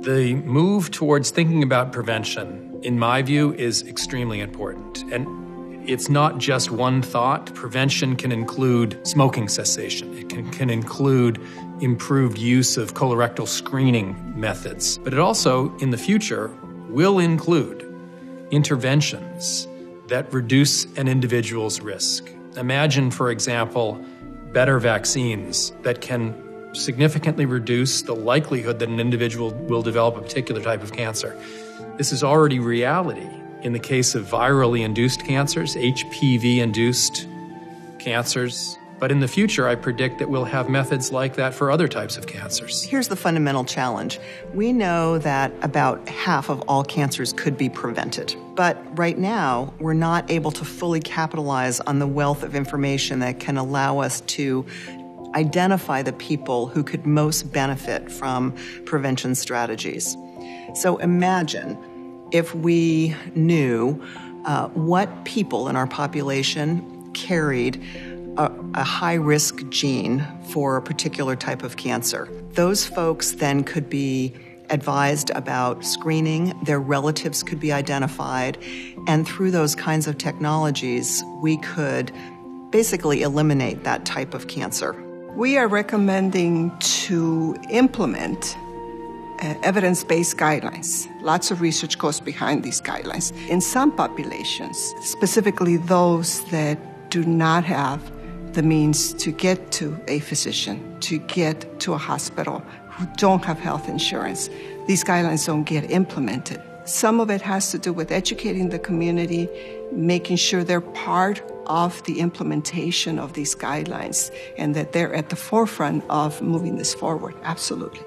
The move towards thinking about prevention, in my view, is extremely important. And it's not just one thought. Prevention can include smoking cessation. It can include improved use of colorectal screening methods. But it also, in the future, will include interventions that reduce an individual's risk. Imagine, for example, better vaccines that can significantly reduce the likelihood that an individual will develop a particular type of cancer. This is already reality in the case of virally induced cancers, HPV-induced cancers. But in the future, I predict that we'll have methods like that for other types of cancers. Here's the fundamental challenge. We know that about half of all cancers could be prevented. But right now, we're not able to fully capitalize on the wealth of information that can allow us to identify the people who could most benefit from prevention strategies. So imagine if we knew what people in our population carried a high-risk gene for a particular type of cancer. Those folks then could be advised about screening, their relatives could be identified, and through those kinds of technologies, we could basically eliminate that type of cancer. We are recommending to implement evidence-based guidelines. Lots of research goes behind these guidelines. In some populations, specifically those that do not have the means to get to a physician, to get to a hospital, who don't have health insurance, these guidelines don't get implemented. Some of it has to do with educating the community, making sure they're part of the implementation of these guidelines and that they're at the forefront of moving this forward. Absolutely.